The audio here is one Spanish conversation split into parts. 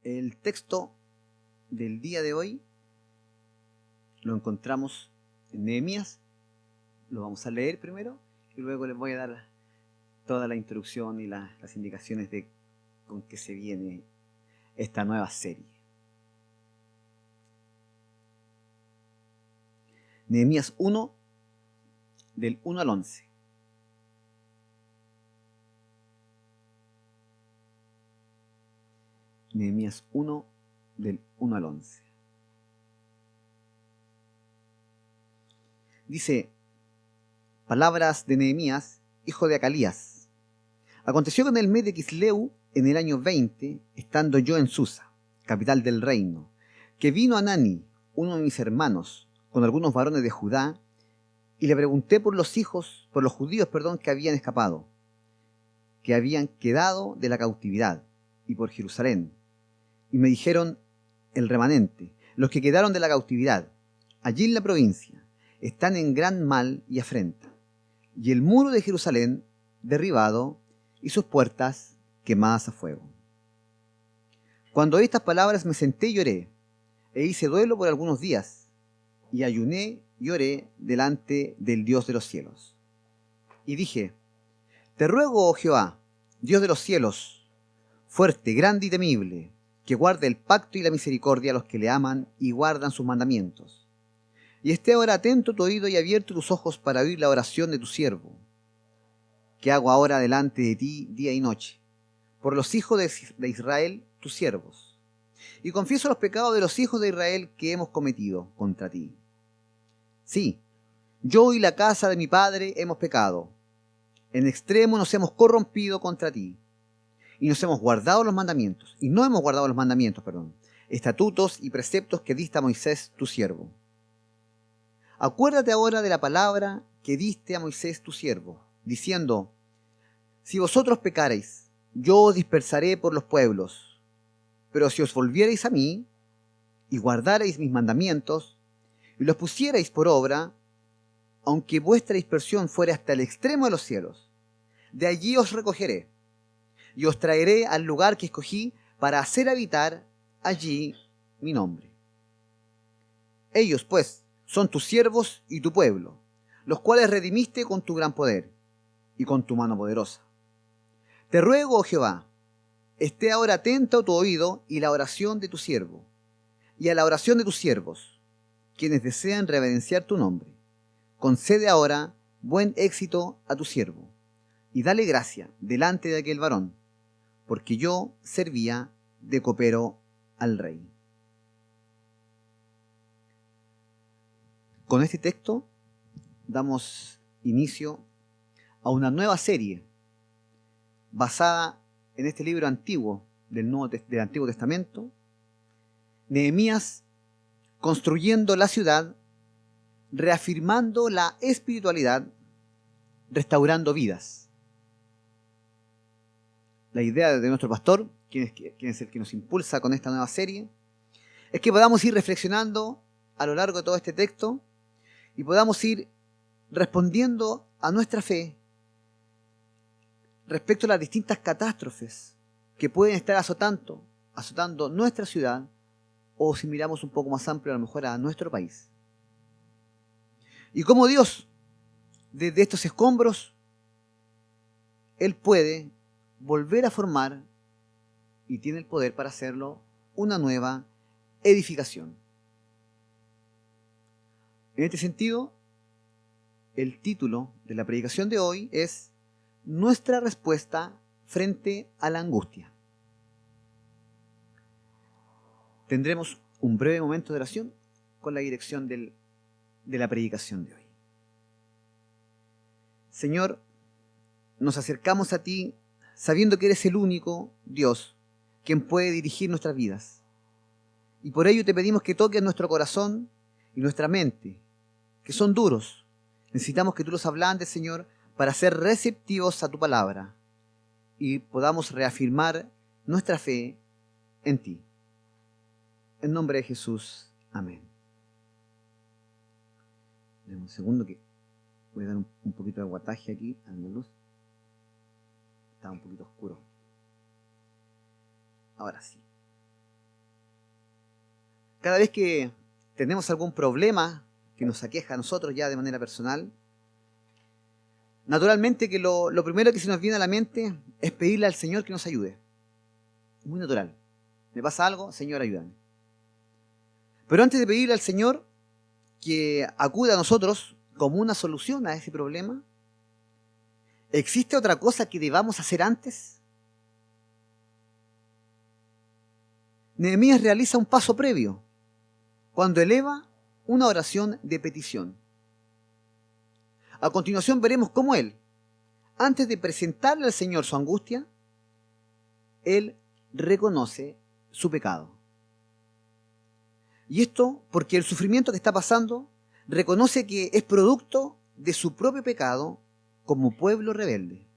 El texto del día de hoy lo encontramos en Nehemías. Lo vamos a leer primero y luego les voy a dar toda la introducción y las indicaciones de con qué se viene esta nueva serie. Nehemías 1, del 1 al 11. Nehemías 1, del 1 al 11. Dice: palabras de Nehemías, hijo de Acalías. Aconteció que en el mes de Quisleu, en el año 20, estando yo en Susa, capital del reino, que vino Anani, uno de mis hermanos, con algunos varones de Judá, y le pregunté por los judíos, que habían escapado, que habían quedado de la cautividad, y por Jerusalén. Y me dijeron: el remanente, los que quedaron de la cautividad, allí en la provincia, están en gran mal y afrenta, y el muro de Jerusalén derribado, y sus puertas quemadas a fuego. Cuando oí estas palabras me senté y lloré, e hice duelo por algunos días, y ayuné y oré delante del Dios de los cielos. Y dije: te ruego, oh Jehová, Dios de los cielos, fuerte, grande y temible, que guarde el pacto y la misericordia a los que le aman y guardan sus mandamientos. Y esté ahora atento tu oído y abierto tus ojos para oír la oración de tu siervo, que hago ahora delante de ti día y noche, por los hijos de Israel, tus siervos. Y confieso los pecados de los hijos de Israel que hemos cometido contra ti. Sí, yo y la casa de mi padre hemos pecado. En extremo nos hemos corrompido contra ti. Y nos hemos guardado los mandamientos, y no hemos guardado los mandamientos, estatutos y preceptos que diste a Moisés tu siervo. Acuérdate ahora de la palabra que diste a Moisés tu siervo, diciendo: si vosotros pecareis, yo os dispersaré por los pueblos. Pero si os volviereis a mí, y guardareis mis mandamientos, y los pusierais por obra, aunque vuestra dispersión fuere hasta el extremo de los cielos, de allí os recogeré, y os traeré al lugar que escogí para hacer habitar allí mi nombre. Ellos, pues, son tus siervos y tu pueblo, los cuales redimiste con tu gran poder y con tu mano poderosa. Te ruego, oh Jehová, esté ahora atento a tu oído y la oración de tu siervo, y a la oración de tus siervos, quienes desean reverenciar tu nombre. Concede ahora buen éxito a tu siervo, y dale gracia delante de aquel varón, porque yo servía de copero al rey. Con este texto damos inicio a una nueva serie basada en este libro antiguo del Antiguo Testamento, Nehemías construyendo la ciudad, reafirmando la espiritualidad, restaurando vidas. La idea de nuestro pastor, quien es el que nos impulsa con esta nueva serie, es que podamos ir reflexionando a lo largo de todo este texto y podamos ir respondiendo a nuestra fe respecto a las distintas catástrofes que pueden estar azotando nuestra ciudad, o si miramos un poco más amplio, a lo mejor a nuestro país. Y cómo Dios, desde estos escombros, Él puede volver a formar, y tiene el poder para hacerlo, una nueva edificación. En este sentido, el título de la predicación de hoy es Nuestra respuesta frente a la angustia. Tendremos un breve momento de oración con la dirección de la predicación de hoy. Señor, nos acercamos a ti sabiendo que eres el único Dios quien puede dirigir nuestras vidas. Y por ello te pedimos que toques nuestro corazón y nuestra mente, que son duros. Necesitamos que tú los ablandes, Señor, para ser receptivos a tu palabra y podamos reafirmar nuestra fe en ti. En nombre de Jesús, amén. Dame un segundo que voy a dar un poquito de guataje aquí a la luz. Está un poquito oscuro. Ahora sí. Cada vez que tenemos algún problema que nos aqueja a nosotros ya de manera personal, naturalmente que lo primero que se nos viene a la mente es pedirle al Señor que nos ayude. Muy natural. Me pasa algo, Señor, ayúdame. Pero antes de pedirle al Señor que acuda a nosotros como una solución a ese problema, ¿existe otra cosa que debamos hacer antes? Nehemías realiza un paso previo cuando eleva una oración de petición. A continuación veremos cómo él, antes de presentarle al Señor su angustia, él reconoce su pecado. Y esto porque el sufrimiento que está pasando reconoce que es producto de su propio pecado como pueblo rebelde.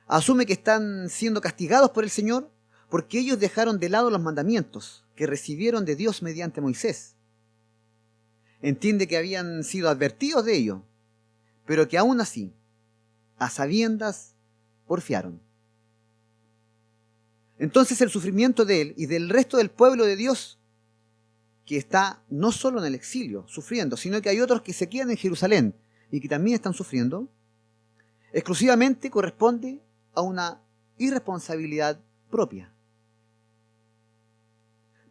Asume que están siendo castigados por el Señor porque ellos dejaron de lado los mandamientos que recibieron de Dios mediante Moisés. Entiende que habían sido advertidos de ello, pero que aún así, a sabiendas, porfiaron. Entonces el sufrimiento de él y del resto del pueblo de Dios, que está no solo en el exilio sufriendo, sino que hay otros que se quedan en Jerusalén y que también están sufriendo, exclusivamente corresponde a una irresponsabilidad propia.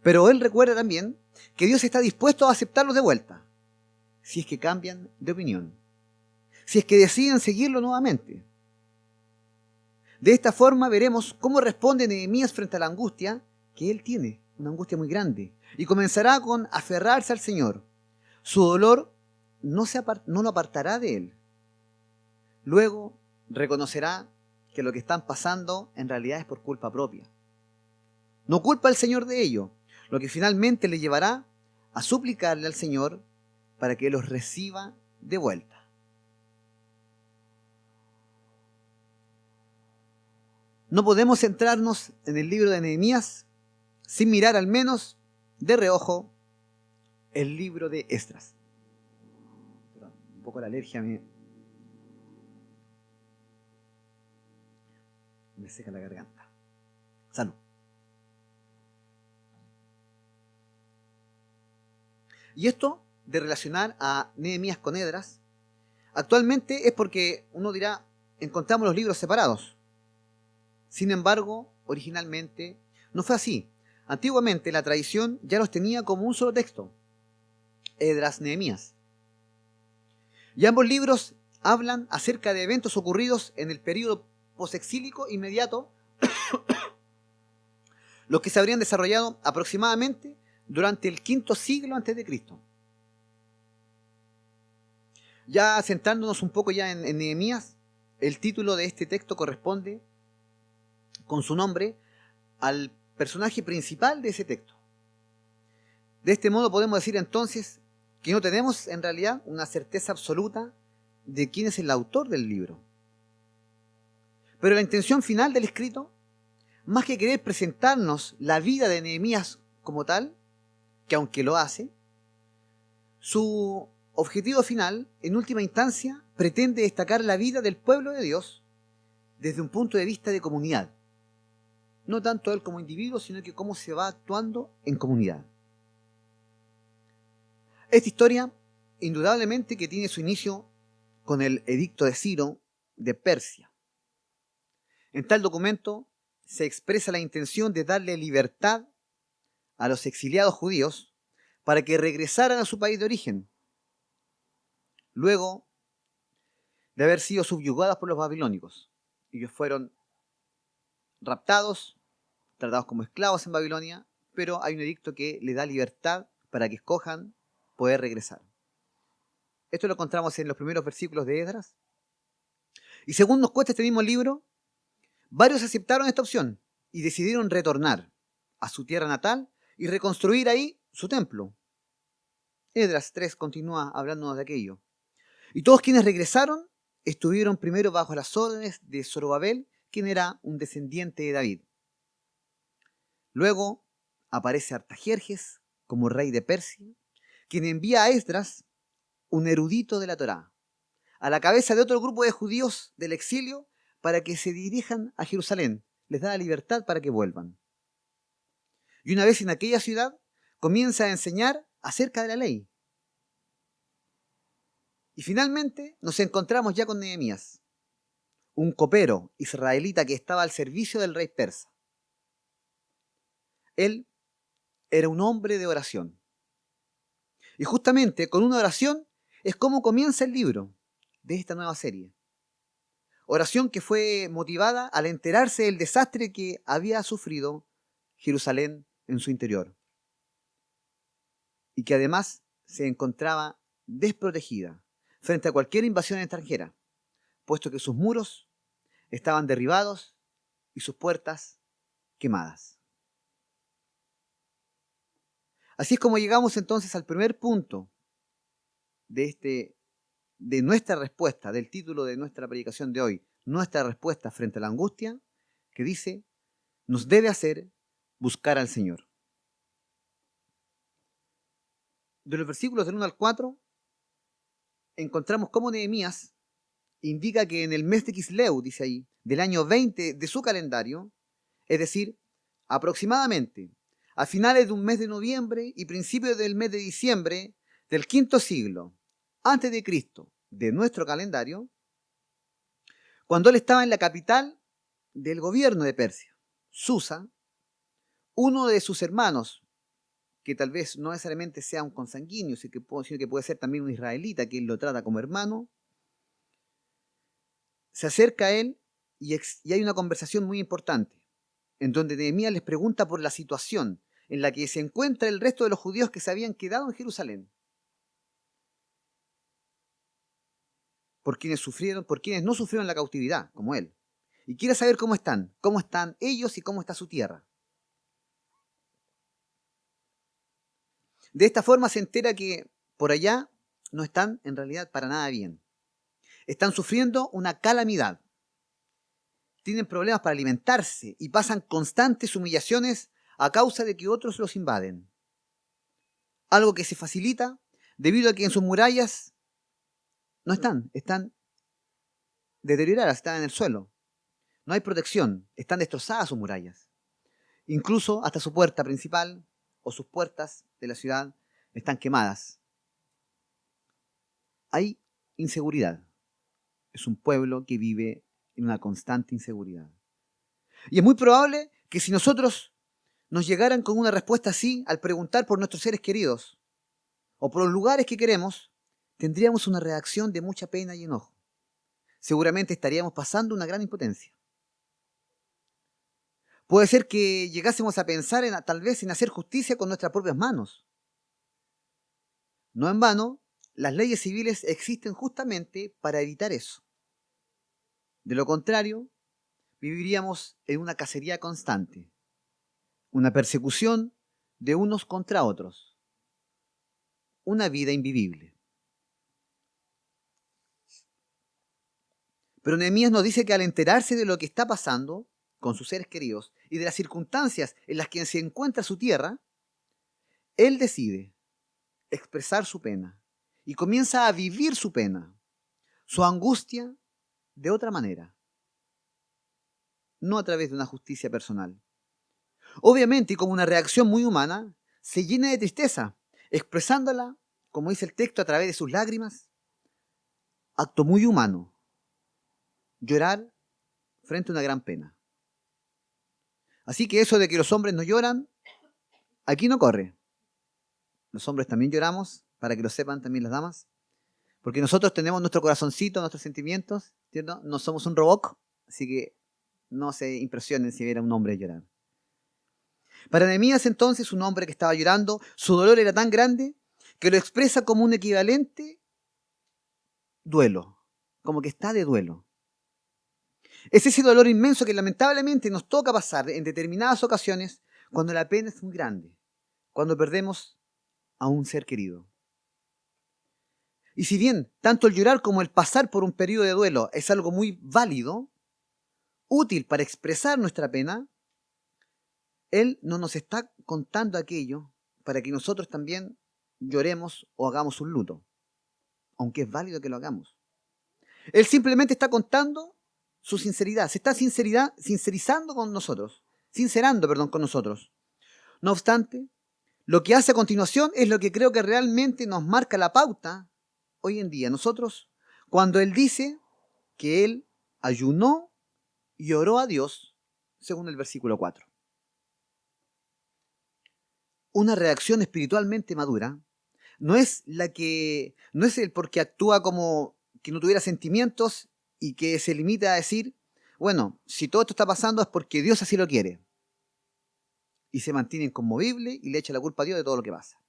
Pero él recuerda también que Dios está dispuesto a aceptarlos de vuelta, si es que cambian de opinión, si es que deciden seguirlo nuevamente. De esta forma veremos cómo responde Nehemías frente a la angustia que él tiene, una angustia muy grande, y comenzará con aferrarse al Señor. Su dolor no lo apartará de él. Luego reconocerá que lo que están pasando en realidad es por culpa propia. No culpa al Señor de ello, lo que finalmente le llevará a suplicarle al Señor para que los reciba de vuelta. No podemos centrarnos en el libro de Nehemías sin mirar al menos de reojo el libro de Esdras. Perdón, un poco la alergia me seca la garganta. Salud. Y esto de relacionar a Nehemías con Esdras, actualmente es porque uno dirá, encontramos los libros separados. Sin embargo, originalmente no fue así. Antiguamente la tradición ya los tenía como un solo texto, Esdras, Nehemías. Y ambos libros hablan acerca de eventos ocurridos en el período posexílico inmediato, los que se habrían desarrollado aproximadamente durante el V siglo a.C. Ya sentándonos un poco ya en Nehemías, el título de este texto corresponde con su nombre al personaje principal de ese texto. De este modo podemos decir entonces que no tenemos en realidad una certeza absoluta de quién es el autor del libro. Pero la intención final del escrito, más que querer presentarnos la vida de Nehemías como tal, que aunque lo hace, su objetivo final, en última instancia, pretende destacar la vida del pueblo de Dios desde un punto de vista de comunidad. No tanto él como individuo, sino que cómo se va actuando en comunidad. Esta historia, indudablemente que tiene su inicio con el edicto de Ciro de Persia. En tal documento se expresa la intención de darle libertad a los exiliados judíos para que regresaran a su país de origen, luego de haber sido subyugados por los babilónicos. Ellos fueron raptados, tratados como esclavos en Babilonia, pero hay un edicto que le da libertad para que escojan poder regresar. Esto lo encontramos en los primeros versículos de Esdras. Y según nos cuesta este mismo libro, varios aceptaron esta opción y decidieron retornar a su tierra natal y reconstruir ahí su templo. Esdras 3 continúa hablándonos de aquello. Y todos quienes regresaron estuvieron primero bajo las órdenes de Zorobabel, quien era un descendiente de David. Luego aparece Artajerjes como rey de Persia, quien envía a Esdras, un erudito de la Torá, a la cabeza de otro grupo de judíos del exilio para que se dirijan a Jerusalén. Les da la libertad para que vuelvan. Y una vez en aquella ciudad, comienza a enseñar acerca de la ley. Y finalmente nos encontramos ya con Nehemías, un copero israelita que estaba al servicio del rey persa. Él era un hombre de oración. Y justamente con una oración es como comienza el libro de esta nueva serie. Oración que fue motivada al enterarse del desastre que había sufrido Jerusalén en su interior. Y que además se encontraba desprotegida frente a cualquier invasión extranjera, puesto que sus muros estaban derribados y sus puertas quemadas. Así es como llegamos entonces al primer punto de nuestra respuesta, del título de nuestra predicación de hoy, nuestra respuesta frente a la angustia, que dice, nos debe hacer buscar al Señor. De los versículos del 1 al 4, encontramos cómo Nehemías indica que en el mes de Quisleu, dice ahí, del año 20 de su calendario, es decir, aproximadamente a finales de un mes de noviembre y principios del mes de diciembre del quinto siglo antes de Cristo, de nuestro calendario, cuando él estaba en la capital del gobierno de Persia, Susa, uno de sus hermanos, que tal vez no necesariamente sea un consanguíneo, sino que puede ser también un israelita, que él lo trata como hermano, se acerca a él y hay una conversación muy importante, en donde Nehemías les pregunta por la situación en la que se encuentra el resto de los judíos que se habían quedado en Jerusalén. Por quienes no sufrieron la cautividad, como él. Y quiere saber cómo están ellos y cómo está su tierra. De esta forma se entera que por allá no están en realidad para nada bien. Están sufriendo una calamidad. Tienen problemas para alimentarse y pasan constantes humillaciones a causa de que otros los invaden. Algo que se facilita debido a que en sus murallas no están deterioradas, están en el suelo. No hay protección, están destrozadas sus murallas. Incluso hasta su puerta principal o sus puertas de la ciudad están quemadas. Hay inseguridad. Es un pueblo que vive en una constante inseguridad. Y es muy probable que si nosotros nos llegaran con una respuesta así al preguntar por nuestros seres queridos o por los lugares que queremos, tendríamos una reacción de mucha pena y enojo. Seguramente estaríamos pasando una gran impotencia. Puede ser que llegásemos a pensar tal vez en hacer justicia con nuestras propias manos. No en vano, las leyes civiles existen justamente para evitar eso. De lo contrario, viviríamos en una cacería constante, una persecución de unos contra otros, una vida invivible. Pero Nehemías nos dice que al enterarse de lo que está pasando con sus seres queridos y de las circunstancias en las que se encuentra su tierra, él decide expresar su pena y comienza a vivir su pena, su angustia, de otra manera, no a través de una justicia personal. Obviamente, y como una reacción muy humana, se llena de tristeza, expresándola, como dice el texto, a través de sus lágrimas. Acto muy humano, llorar frente a una gran pena. Así que eso de que los hombres no lloran, aquí no corre. Los hombres también lloramos, para que lo sepan también las damas, porque nosotros tenemos nuestro corazoncito, nuestros sentimientos, ¿cierto? No somos un robot, así que no se impresionen si viera un hombre llorar. Para Nehemías entonces, un hombre que estaba llorando, su dolor era tan grande que lo expresa como un equivalente duelo, como que está de duelo. Es ese dolor inmenso que lamentablemente nos toca pasar en determinadas ocasiones cuando la pena es muy grande, cuando perdemos a un ser querido. Y si bien tanto el llorar como el pasar por un periodo de duelo es algo muy válido, útil para expresar nuestra pena, Él no nos está contando aquello para que nosotros también lloremos o hagamos un luto, aunque es válido que lo hagamos. Él simplemente está contando su sinceridad, se está sincerando con nosotros. No obstante, Lo que hace a continuación es lo que creo que realmente nos marca la pauta hoy en día. Nosotros, cuando él dice que él ayunó y oró a Dios, según el versículo 4. Una reacción espiritualmente madura no es el porque actúa como que no tuviera sentimientos y que se limita a decir, bueno, si todo esto está pasando es porque Dios así lo quiere. Y se mantiene inconmovible y le echa la culpa a Dios de todo lo que pasa.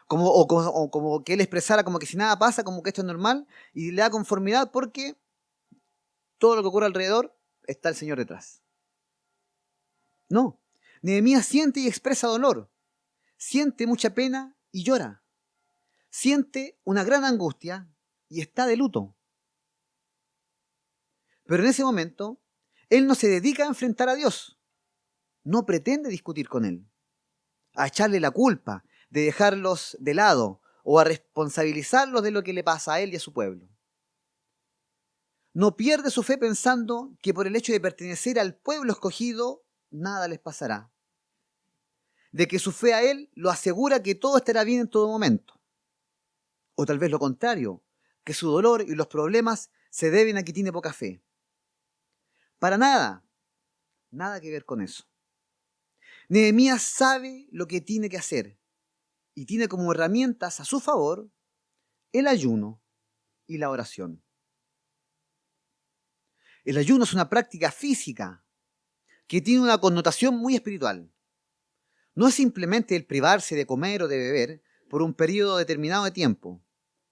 Como que él expresara como que si nada pasa, como que esto es normal, y le da conformidad porque todo lo que ocurre alrededor está el Señor detrás. No. Nehemías siente y expresa dolor. Siente mucha pena y llora. Siente una gran angustia y está de luto. Pero en ese momento, él no se dedica a enfrentar a Dios. No pretende discutir con él, a echarle la culpa de dejarlos de lado o a responsabilizarlos de lo que le pasa a él y a su pueblo. No pierde su fe pensando que por el hecho de pertenecer al pueblo escogido, nada les pasará. De que su fe a él lo asegura que todo estará bien en todo momento. O tal vez lo contrario, que su dolor y los problemas se deben a que tiene poca fe. Para nada, nada que ver con eso. Nehemías sabe lo que tiene que hacer y tiene como herramientas a su favor el ayuno y la oración. El ayuno es una práctica física que tiene una connotación muy espiritual. No es simplemente el privarse de comer o de beber por un periodo determinado de tiempo,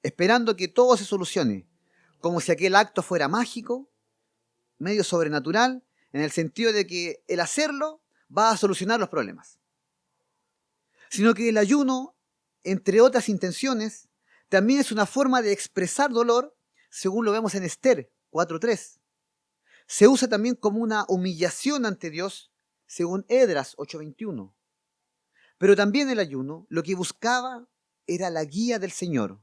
esperando que todo se solucione, como si aquel acto fuera mágico, medio sobrenatural, en el sentido de que el hacerlo va a solucionar los problemas. Sino que el ayuno, entre otras intenciones, también es una forma de expresar dolor, según lo vemos en Esther 4:3. Se usa también como una humillación ante Dios, según Esdras 8:21. Pero también el ayuno lo que buscaba era la guía del Señor,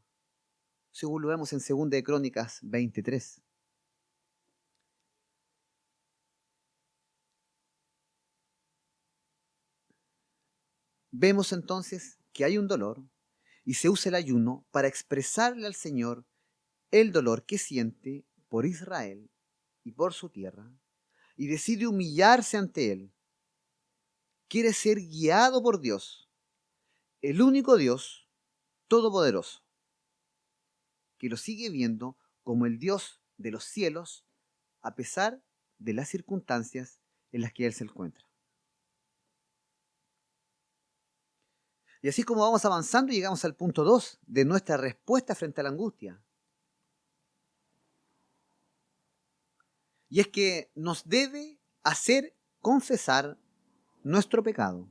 según lo vemos en 2 de Crónicas 23. Vemos entonces que hay un dolor y se usa el ayuno para expresarle al Señor el dolor que siente por Israel y por su tierra, y decide humillarse ante Él. Quiere ser guiado por Dios, el único Dios todopoderoso, que lo sigue viendo como el Dios de los cielos, a pesar de las circunstancias en las que Él se encuentra. Y así como vamos avanzando, llegamos al punto 2 de nuestra respuesta frente a la angustia. Y es que nos debe hacer confesar nuestro pecado.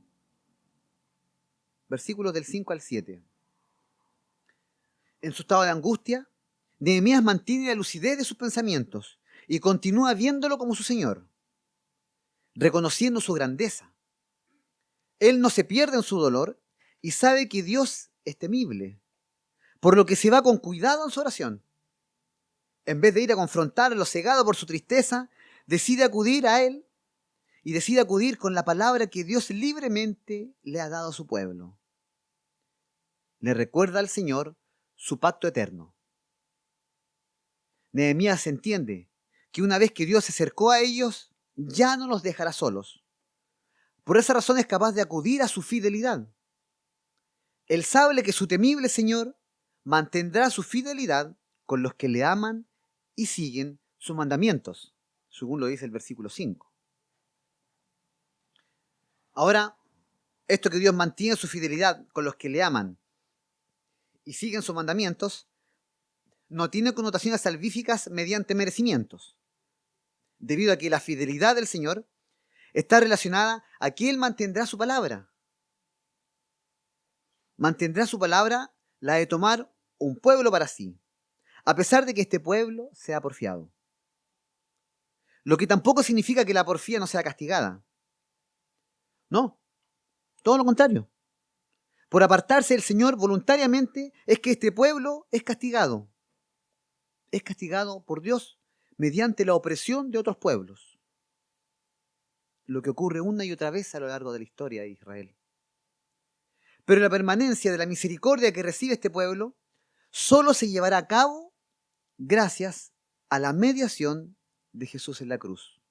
Versículos del 5 al 7. En su estado de angustia, Nehemías mantiene la lucidez de sus pensamientos y continúa viéndolo como su Señor, reconociendo su grandeza. Él no se pierde en su dolor y sabe que Dios es temible, por lo que se va con cuidado en su oración. En vez de ir a confrontarlo cegado por su tristeza, decide acudir a Él y decide acudir con la palabra que Dios libremente le ha dado a su pueblo. Le recuerda al Señor su pacto eterno. Nehemías entiende que una vez que Dios se acercó a ellos, ya no los dejará solos. Por esa razón es capaz de acudir a su fidelidad. Él sabe que su temible Señor mantendrá su fidelidad con los que le aman y siguen sus mandamientos, según lo dice el versículo 5. Ahora, esto que Dios mantiene su fidelidad con los que le aman y siguen sus mandamientos, no tiene connotaciones salvíficas mediante merecimientos, debido a que la fidelidad del Señor está relacionada a que Él mantendrá su palabra. Mantendrá su palabra, la de tomar un pueblo para sí, a pesar de que este pueblo sea porfiado. Lo que tampoco significa que la porfía no sea castigada. No, todo lo contrario. Por apartarse del Señor voluntariamente es que este pueblo es castigado. Es castigado por Dios mediante la opresión de otros pueblos. Lo que ocurre una y otra vez a lo largo de la historia de Israel. Pero la permanencia de la misericordia que recibe este pueblo solo se llevará a cabo gracias a la mediación de Jesús en la cruz.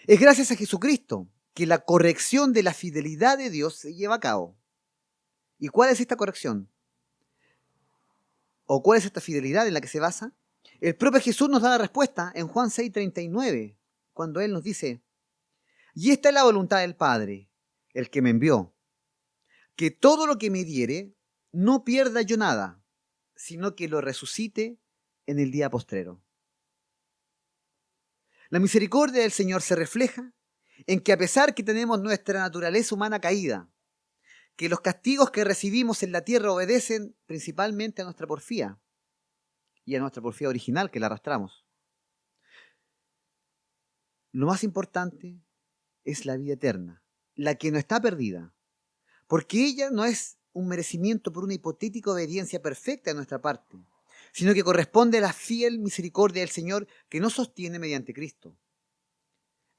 Es gracias a Jesucristo que la corrección de la fidelidad de Dios se lleva a cabo. ¿Y cuál es esta corrección? ¿O cuál es esta fidelidad en la que se basa? El propio Jesús nos da la respuesta en Juan 6:39, cuando Él nos dice: y esta es la voluntad del Padre, el que me envió, que todo lo que me diere, no pierda yo nada, sino que lo resucite en el día postrero. La misericordia del Señor se refleja en que, a pesar que tenemos nuestra naturaleza humana caída, que los castigos que recibimos en la tierra obedecen principalmente a nuestra porfía y a nuestra porfía original que la arrastramos. Lo más importante es la vida eterna, la que no está perdida, porque ella no es un merecimiento por una hipotética obediencia perfecta de nuestra parte, sino que corresponde a la fiel misericordia del Señor que nos sostiene mediante Cristo.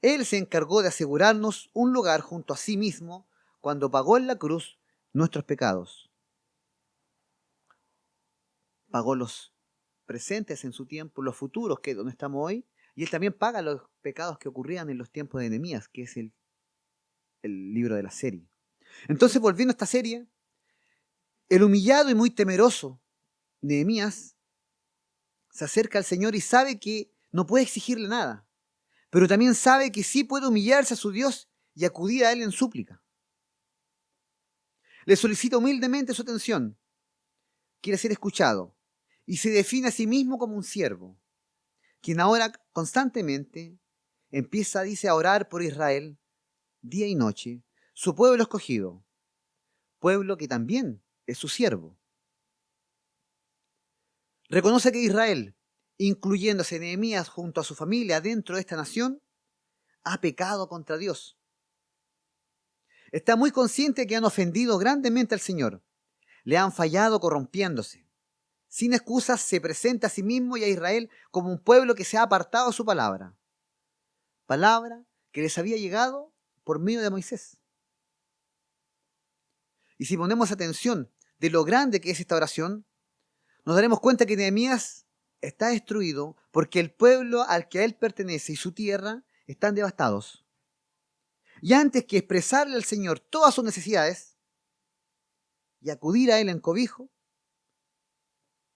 Él se encargó de asegurarnos un lugar junto a sí mismo cuando pagó en la cruz nuestros pecados. Pagó los presentes en su tiempo, los futuros, que es donde estamos hoy, y Él también paga los pecados que ocurrían en los tiempos de Nehemías, que es el libro de la serie. Entonces, volviendo a esta serie, el humillado y muy temeroso Nehemías se acerca al Señor y sabe que no puede exigirle nada, pero también sabe que sí puede humillarse a su Dios y acudir a Él en súplica. Le solicita humildemente su atención, quiere ser escuchado y se define a sí mismo como un siervo, quien ahora constantemente empieza, dice, a orar por Israel día y noche, su pueblo escogido, pueblo que también es su siervo. Reconoce que Israel, incluyéndose Nehemías junto a su familia dentro de esta nación, ha pecado contra Dios. Está muy consciente de que han ofendido grandemente al Señor, le han fallado corrompiéndose. Sin excusas se presenta a sí mismo y a Israel como un pueblo que se ha apartado de su palabra. Palabra que les había llegado por medio de Moisés. Y si ponemos atención de lo grande que es esta oración, nos daremos cuenta que Nehemías está destruido porque el pueblo al que a él pertenece y su tierra están devastados. Y antes que expresarle al Señor todas sus necesidades y acudir a Él en cobijo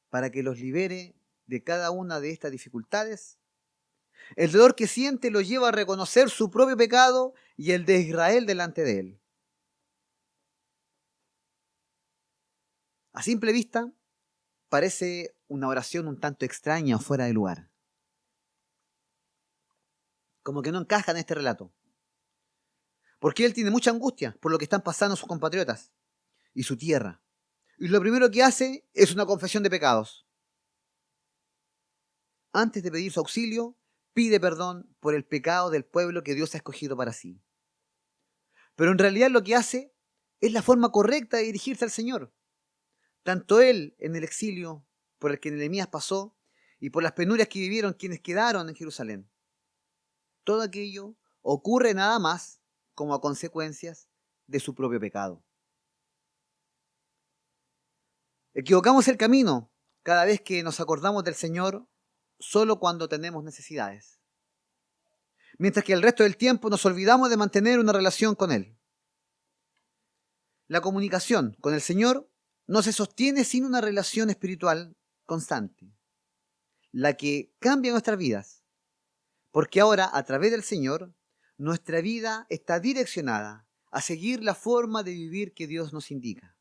para que los libere de cada una de estas dificultades, el dolor que siente lo lleva a reconocer su propio pecado y el de Israel delante de Él. A simple vista, parece una oración un tanto extraña o fuera de lugar. Como que no encaja en este relato. Porque él tiene mucha angustia por lo que están pasando sus compatriotas y su tierra. Y lo primero que hace es una confesión de pecados. Antes de pedir su auxilio, pide perdón por el pecado del pueblo que Dios ha escogido para sí. Pero en realidad lo que hace es la forma correcta de dirigirse al Señor. Tanto él en el exilio por el que Nehemías pasó y por las penurias que vivieron quienes quedaron en Jerusalén. Todo aquello ocurre nada más como a consecuencias de su propio pecado. Equivocamos el camino cada vez que nos acordamos del Señor solo cuando tenemos necesidades, mientras que el resto del tiempo nos olvidamos de mantener una relación con Él. La comunicación con el Señor no se sostiene sin una relación espiritual constante, la que cambia nuestras vidas, porque ahora, a través del Señor, nuestra vida está direccionada a seguir la forma de vivir que Dios nos indica.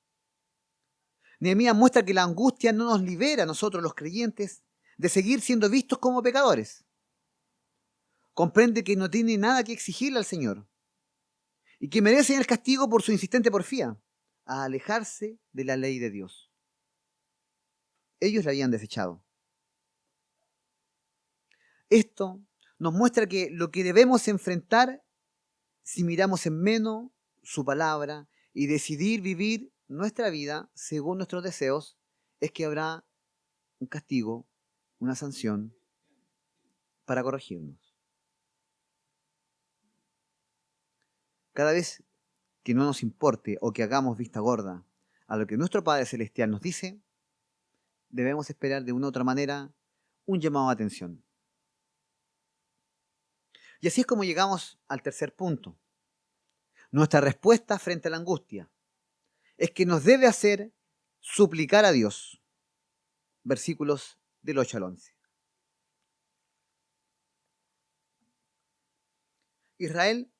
Nehemías muestra que la angustia no nos libera a nosotros los creyentes de seguir siendo vistos como pecadores. Comprende que no tiene nada que exigirle al Señor y que merecen el castigo por su insistente porfía, a alejarse de la ley de Dios. Ellos la habían desechado. Esto nos muestra que lo que debemos enfrentar si miramos en menos su palabra y decidir vivir nuestra vida según nuestros deseos, es que habrá un castigo, una sanción para corregirnos. Cada vez que no nos importe o que hagamos vista gorda a lo que nuestro Padre Celestial nos dice, debemos esperar de una u otra manera un llamado de atención. Y así es como llegamos al tercer punto. Nuestra respuesta frente a la angustia es que nos debe hacer suplicar a Dios. Versículos del 8 al 11. Israel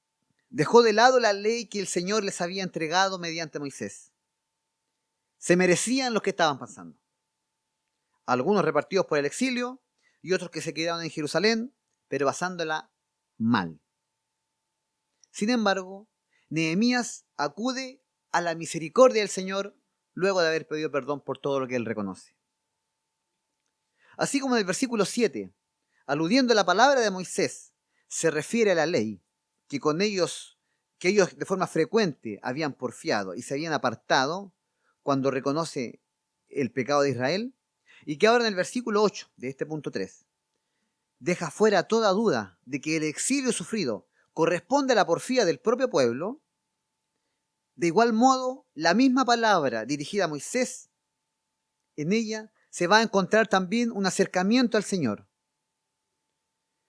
dejó de lado la ley que el Señor les había entregado mediante Moisés. Se merecían los que estaban pasando. Algunos repartidos por el exilio y otros que se quedaron en Jerusalén, pero basándola mal. Sin embargo, Nehemías acude a la misericordia del Señor luego de haber pedido perdón por todo lo que él reconoce. Así como en el versículo 7, aludiendo a la palabra de Moisés, se refiere a la ley, que ellos de forma frecuente habían porfiado y se habían apartado cuando reconoce el pecado de Israel, y que ahora en el versículo 8 de este punto 3, deja fuera toda duda de que el exilio sufrido corresponde a la porfía del propio pueblo. De igual modo, la misma palabra dirigida a Moisés, en ella se va a encontrar también un acercamiento al Señor.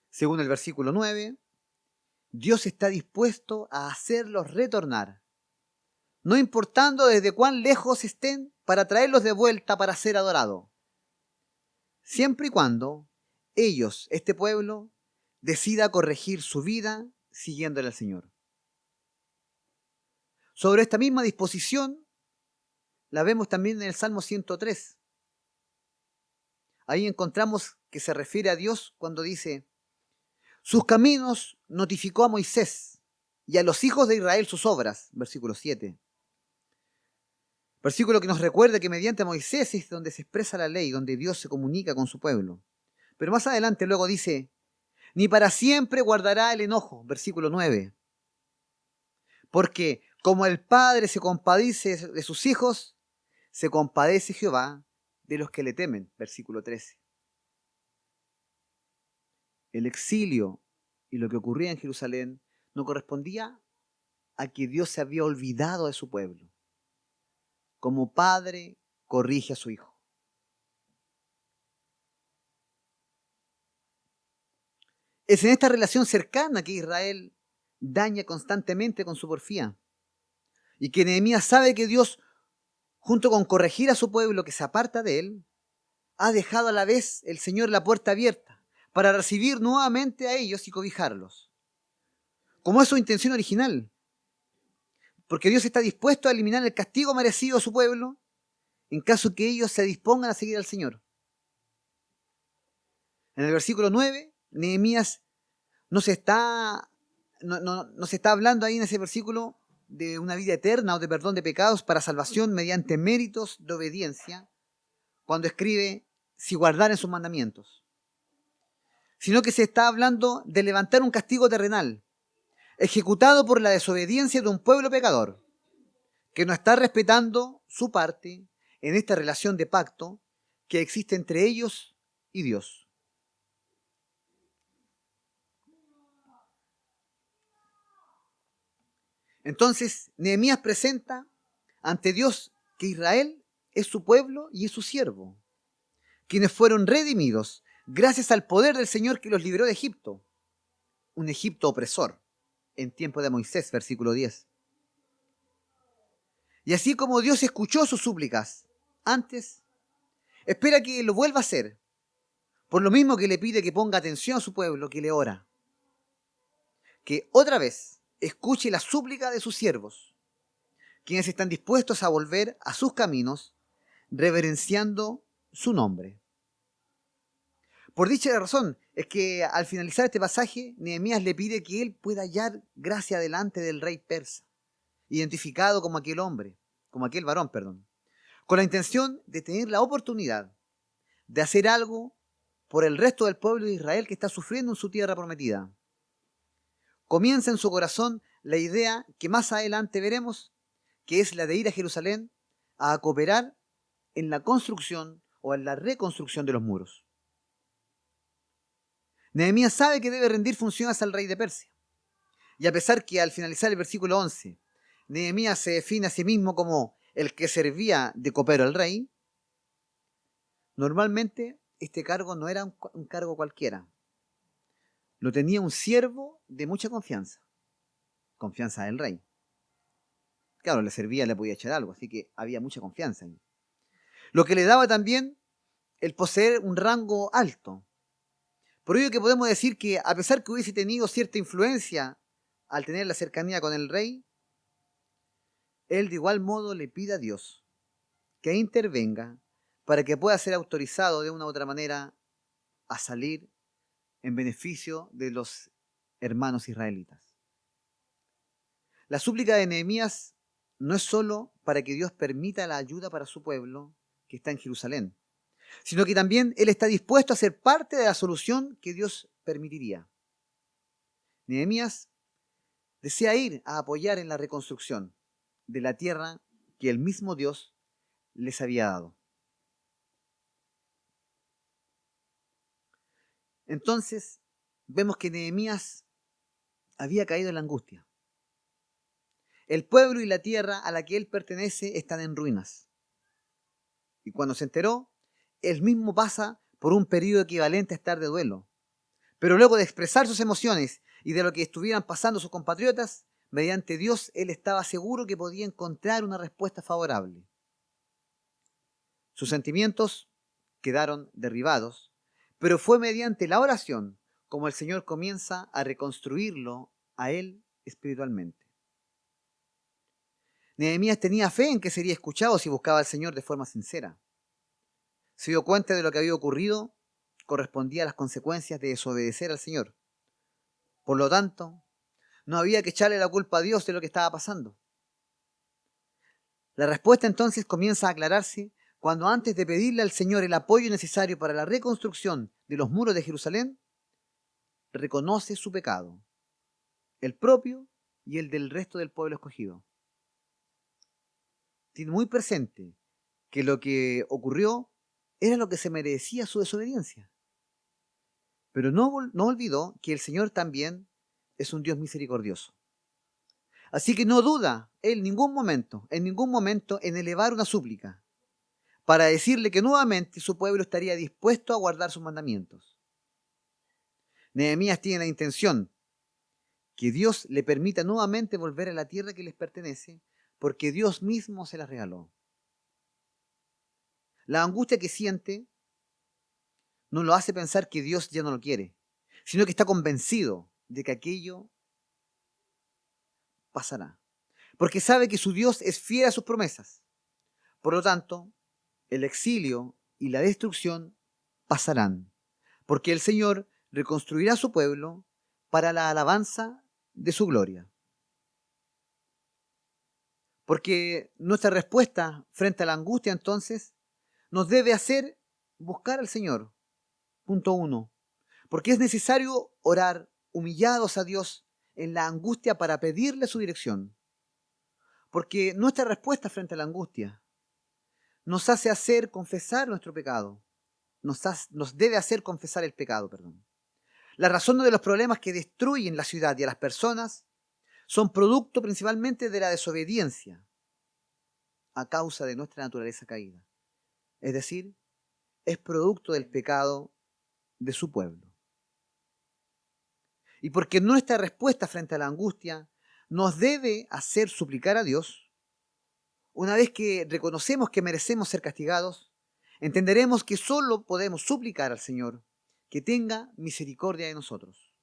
Según el versículo 9, Dios está dispuesto a hacerlos retornar, no importando desde cuán lejos estén, para traerlos de vuelta para ser adorados, siempre y cuando ellos, este pueblo, decida corregir su vida siguiéndole al Señor. Sobre esta misma disposición la vemos también en el Salmo 103. Ahí encontramos que se refiere a Dios cuando dice: sus caminos notificó a Moisés y a los hijos de Israel sus obras. Versículo 7. Versículo que nos recuerda que mediante Moisés es donde se expresa la ley, donde Dios se comunica con su pueblo. Pero más adelante luego dice: ni para siempre guardará el enojo. Versículo 9. Porque como el Padre se compadece de sus hijos, se compadece Jehová de los que le temen. Versículo 13. El exilio y lo que ocurría en Jerusalén no correspondía a que Dios se había olvidado de su pueblo. Como padre corrige a su hijo. Es en esta relación cercana que Israel daña constantemente con su porfía. Y que Nehemías sabe que Dios, junto con corregir a su pueblo que se aparta de él, ha dejado a la vez el Señor la puerta abierta para recibir nuevamente a ellos y cobijarlos, como es su intención original. Porque Dios está dispuesto a eliminar el castigo merecido a su pueblo en caso que ellos se dispongan a seguir al Señor. En el versículo 9, Nehemías no se está hablando ahí en ese versículo de una vida eterna o de perdón de pecados para salvación mediante méritos de obediencia, cuando escribe: si guardaren sus mandamientos. Sino que se está hablando de levantar un castigo terrenal, ejecutado por la desobediencia de un pueblo pecador, que no está respetando su parte en esta relación de pacto que existe entre ellos y Dios. Entonces, Nehemías presenta ante Dios que Israel es su pueblo y es su siervo, quienes fueron redimidos gracias al poder del Señor que los libró de Egipto, un Egipto opresor, en tiempo de Moisés, versículo 10. Y así como Dios escuchó sus súplicas antes, espera que lo vuelva a hacer, por lo mismo que le pide que ponga atención a su pueblo que le ora, que otra vez escuche la súplica de sus siervos, quienes están dispuestos a volver a sus caminos, reverenciando su nombre. Por dicha razón es que al finalizar este pasaje, Nehemías le pide que él pueda hallar gracia delante del rey persa, identificado como aquel varón, con la intención de tener la oportunidad de hacer algo por el resto del pueblo de Israel que está sufriendo en su tierra prometida. Comienza en su corazón la idea que más adelante veremos, que es la de ir a Jerusalén a cooperar en la construcción o en la reconstrucción de los muros. Nehemías sabe que debe rendir funciones al rey de Persia. Y a pesar que al finalizar el versículo 11, Nehemías se define a sí mismo como el que servía de copero al rey. Normalmente este cargo no era un cargo cualquiera. Lo tenía un siervo de mucha confianza del rey. Claro, le servía, le podía echar algo, así que había mucha confianza en él. Lo que le daba también el poseer un rango alto. Por ello que podemos decir que a pesar que hubiese tenido cierta influencia al tener la cercanía con el rey, él de igual modo le pide a Dios que intervenga para que pueda ser autorizado de una u otra manera a salir en beneficio de los hermanos israelitas. La súplica de Nehemías no es solo para que Dios permita la ayuda para su pueblo que está en Jerusalén, sino que también él está dispuesto a ser parte de la solución que Dios permitiría. Nehemías desea ir a apoyar en la reconstrucción de la tierra que el mismo Dios les había dado. Entonces, vemos que Nehemías había caído en la angustia. El pueblo y la tierra a la que él pertenece están en ruinas. Y cuando se enteró, él mismo pasa por un periodo equivalente a estar de duelo. Pero luego de expresar sus emociones y de lo que estuvieran pasando sus compatriotas, mediante Dios él estaba seguro que podía encontrar una respuesta favorable. Sus sentimientos quedaron derribados, pero fue mediante la oración como el Señor comienza a reconstruirlo a él espiritualmente. Nehemías tenía fe en que sería escuchado si buscaba al Señor de forma sincera. Se dio cuenta de lo que había ocurrido, correspondía a las consecuencias de desobedecer al Señor. Por lo tanto, no había que echarle la culpa a Dios de lo que estaba pasando. La respuesta entonces comienza a aclararse cuando antes de pedirle al Señor el apoyo necesario para la reconstrucción de los muros de Jerusalén, reconoce su pecado, el propio y el del resto del pueblo escogido. Tiene muy presente que lo que ocurrió era lo que se merecía su desobediencia. Pero no olvidó que el Señor también es un Dios misericordioso. Así que no duda él en ningún momento, en elevar una súplica para decirle que nuevamente su pueblo estaría dispuesto a guardar sus mandamientos. Nehemías tiene la intención que Dios le permita nuevamente volver a la tierra que les pertenece, porque Dios mismo se la regaló. La angustia que siente no lo hace pensar que Dios ya no lo quiere, sino que está convencido de que aquello pasará, porque sabe que su Dios es fiel a sus promesas. Por lo tanto, el exilio y la destrucción pasarán, porque el Señor reconstruirá su pueblo para la alabanza de su gloria. Porque nuestra respuesta frente a la angustia entonces nos debe hacer buscar al Señor. Punto 1. Porque es necesario orar humillados a Dios en la angustia para pedirle su dirección. Porque nuestra respuesta frente a la angustia nos hace confesar nuestro pecado. Nos debe hacer confesar el pecado, perdón. La razón de los problemas que destruyen la ciudad y a las personas son producto principalmente de la desobediencia a causa de nuestra naturaleza caída. Es decir, es producto del pecado de su pueblo. Y porque nuestra respuesta frente a la angustia nos debe hacer suplicar a Dios, una vez que reconocemos que merecemos ser castigados, entenderemos que solo podemos suplicar al Señor que tenga misericordia de nosotros.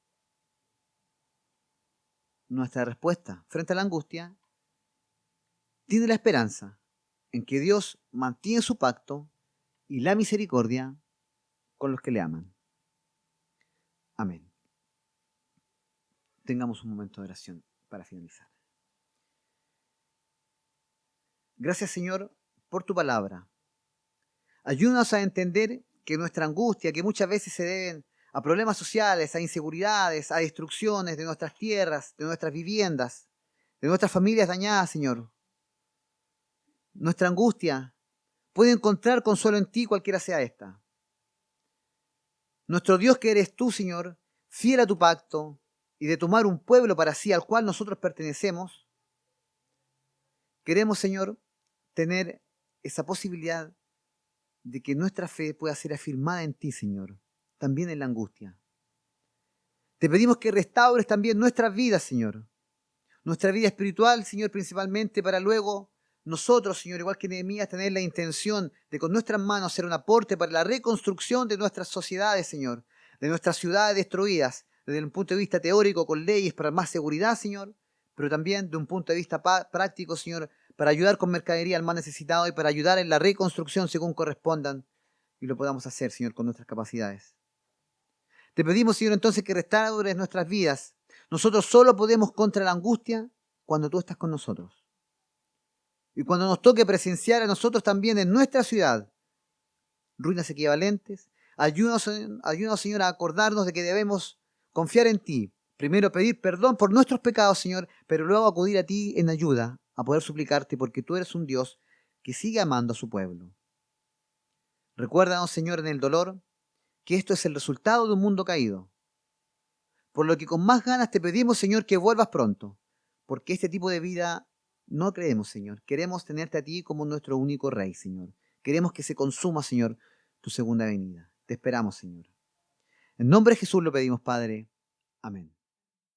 Nuestra respuesta frente a la angustia tiene la esperanza en que Dios mantiene su pacto y la misericordia con los que le aman. Amén. Tengamos un momento de oración para finalizar. Gracias, Señor, por tu palabra. Ayúdanos a entender que nuestra angustia, que muchas veces se deben a problemas sociales, a inseguridades, a destrucciones de nuestras tierras, de nuestras viviendas, de nuestras familias dañadas, Señor. Nuestra angustia puede encontrar consuelo en ti, cualquiera sea esta. Nuestro Dios que eres tú, Señor, fiel a tu pacto y de tomar un pueblo para sí al cual nosotros pertenecemos, Queremos, Señor, tener esa posibilidad de que nuestra fe pueda ser afirmada en ti, Señor, también en la angustia. Te pedimos que restaures también nuestras vidas, Señor. Nuestra vida espiritual, Señor, principalmente para luego nosotros, Señor, igual que Nehemías, tener la intención de con nuestras manos hacer un aporte para la reconstrucción de nuestras sociedades, Señor, de nuestras ciudades destruidas, desde un punto de vista teórico, con leyes para más seguridad, Señor, pero también de un punto de vista práctico, Señor, para ayudar con mercadería al más necesitado y para ayudar en la reconstrucción según correspondan y lo podamos hacer, Señor, con nuestras capacidades. Te pedimos, Señor, entonces que restaures nuestras vidas. Nosotros solo podemos contra la angustia cuando tú estás con nosotros. Y cuando nos toque presenciar a nosotros también en nuestra ciudad ruinas equivalentes, ayúdanos, Señor, a acordarnos de que debemos confiar en ti. Primero pedir perdón por nuestros pecados, Señor, pero luego acudir a ti en ayuda, a poder suplicarte porque tú eres un Dios que sigue amando a su pueblo. Recuérdanos, Señor, en el dolor, que esto es el resultado de un mundo caído. Por lo que con más ganas te pedimos, Señor, que vuelvas pronto, porque este tipo de vida no creemos, Señor. Queremos tenerte a ti como nuestro único Rey, Señor. Queremos que se consuma, Señor, tu segunda venida. Te esperamos, Señor. En nombre de Jesús lo pedimos, Padre. Amén.